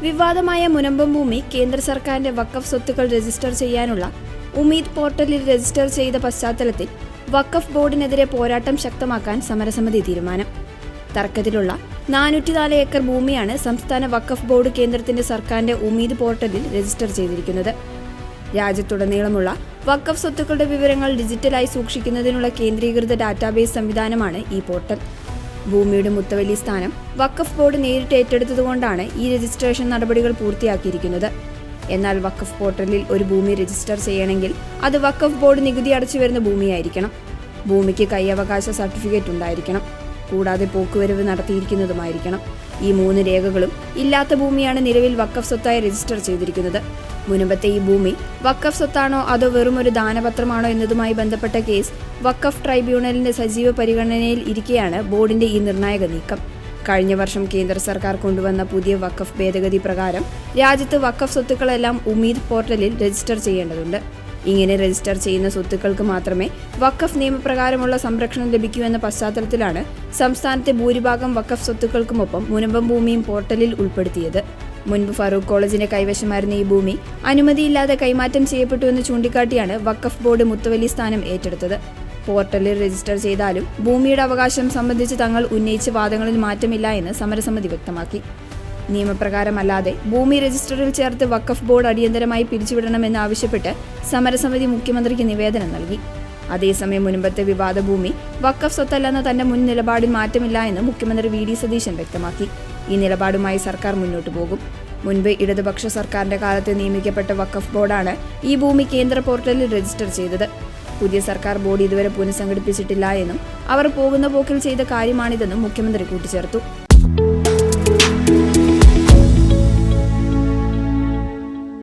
വിവാദമായ മുനമ്പം ഭൂമി കേന്ദ്ര സർക്കാരിന്റെ വഖഫ് സ്വത്തുക്കൾ രജിസ്റ്റർ ചെയ്യാനുള്ള ഉമീദ് പോർട്ടലിൽ രജിസ്റ്റർ ചെയ്ത പശ്ചാത്തലത്തിൽ വഖഫ് ബോർഡിനെതിരെ പോരാട്ടം ശക്തമാക്കാൻ സമരസമിതി തീരുമാനം. തർക്കത്തിലുള്ള 404 ഏക്കർ ഭൂമിയാണ് സംസ്ഥാന വഖഫ് ബോർഡ് കേന്ദ്രത്തിന്റെ സർക്കാരിന്റെ ഉമീദ് പോർട്ടലിൽ രജിസ്റ്റർ ചെയ്തിരിക്കുന്നത്. രാജ്യത്തുടനീളമുള്ള വഖഫ് സ്വത്തുക്കളുടെ വിവരങ്ങൾ ഡിജിറ്റലായി സൂക്ഷിക്കുന്നതിനുള്ള കേന്ദ്രീകൃത ഡാറ്റാബേസ് സംവിധാനമാണ് ഈ പോർട്ടൽ. ഭൂമിയുടെ മുത്തവല്ലി സ്ഥാനം വഖഫ് ബോർഡ് നേരിട്ട് ഏറ്റെടുത്തതുകൊണ്ടാണ് ഈ രജിസ്ട്രേഷൻ നടപടികൾ പൂർത്തിയാക്കിയിരിക്കുന്നത്. എന്നാൽ വഖഫ് പോർട്ടലിൽ ഒരു ഭൂമി രജിസ്റ്റർ ചെയ്യണമെങ്കിൽ അത് വഖഫ് ബോർഡ് നികുതി അടച്ചു വരുന്ന ഭൂമിയായിരിക്കണം. ഭൂമിക്ക് കൈയവകാശ സർട്ടിഫിക്കറ്റ് ഉണ്ടായിരിക്കണം. കൂടാതെ പോക്കുവരവ് നടത്തിയിരിക്കുന്നതുമായിരിക്കണം. ഈ 3 രേഖകളും ഇല്ലാത്ത ഭൂമിയാണ് നിലവിൽ വഖഫ് സ്വത്തായി രജിസ്റ്റർ ചെയ്തിരിക്കുന്നത്. മുൻപത്തെ ഈ ഭൂമി വഖഫ് സ്വത്താണോ അതോ വെറും ഒരു ദാനപത്രമാണോ എന്നതുമായി ബന്ധപ്പെട്ട കേസ് വഖഫ് ട്രൈബ്യൂണലിന്റെ സജീവ പരിഗണനയിൽ ഇരിക്കെയാണ് ബോർഡിന്റെ ഈ നിർണായക നീക്കം. കഴിഞ്ഞ വർഷം കേന്ദ്ര സർക്കാർ കൊണ്ടുവന്ന പുതിയ വഖഫ് ഭേദഗതി പ്രകാരം രാജ്യത്ത് വഖഫ് സ്വത്തുക്കളെല്ലാം ഉമീദ് പോർട്ടലിൽ രജിസ്റ്റർ ചെയ്യേണ്ടതുണ്ട്. ഇങ്ങനെ രജിസ്റ്റർ ചെയ്യുന്ന സ്വത്തുക്കൾക്ക് മാത്രമേ വഖഫ് നിയമപ്രകാരമുള്ള സംരക്ഷണം ലഭിക്കൂ എന്ന പശ്ചാത്തലത്തിലാണ് സംസ്ഥാനത്തെ ഭൂരിഭാഗം വഖഫ് സ്വത്തുക്കൾക്കുമൊപ്പം മുനമ്പം ഭൂമിയും പോർട്ടലിൽ ഉൾപ്പെടുത്തിയത്. മുൻപ് ഫറൂഖ് കോളേജിന്റെ കൈവശമായിരുന്ന ഈ ഭൂമി അനുമതിയില്ലാതെ കൈമാറ്റം ചെയ്യപ്പെട്ടുവെന്ന് ചൂണ്ടിക്കാട്ടിയാണ് വഖഫ് ബോർഡ് മുത്തവല്ലി സ്ഥാനം ഏറ്റെടുത്തത്. പോർട്ടലിൽ രജിസ്റ്റർ ചെയ്താലും ഭൂമിയുടെ അവകാശം സംബന്ധിച്ച് തങ്ങൾ ഉന്നയിച്ച വാദങ്ങളിൽ മാറ്റമില്ല എന്ന് സമരസമിതി വ്യക്തമാക്കി. നിയമപ്രകാരമല്ലാതെ ഭൂമി രജിസ്റ്ററിൽ ചേർത്ത് വഖഫ് ബോർഡ് അടിയന്തരമായി പിരിച്ചുവിടണമെന്നാവശ്യപ്പെട്ട് സമരസമിതി മുഖ്യമന്ത്രിക്ക് നിവേദനം നൽകി. അതേസമയം മുൻപത്തെ വിവാദ ഭൂമി വഖഫ് സ്വത്തല്ലെന്ന തന്റെ മുൻ നിലപാടിൽ മാറ്റമില്ല എന്ന് മുഖ്യമന്ത്രി വി.ഡി. സതീശൻ വ്യക്തമാക്കി. ഈ നിലപാടുമായി സർക്കാർ മുന്നോട്ടു പോകും. മുൻപ് ഇടതുപക്ഷ സർക്കാരിന്റെ കാലത്ത് നിയമിക്കപ്പെട്ട വഖഫ് ബോർഡാണ് ഈ ഭൂമി കേന്ദ്ര പോർട്ടലിൽ രജിസ്റ്റർ ചെയ്തത്. പുതിയ സർക്കാർ ബോർഡ് ഇതുവരെ പുനഃസംഘടിപ്പിച്ചിട്ടില്ല എന്നും അവർ പോകുന്ന പോക്കിൽ ചെയ്ത കാര്യമാണിതെന്നും മുഖ്യമന്ത്രി കൂട്ടിച്ചേർത്തു.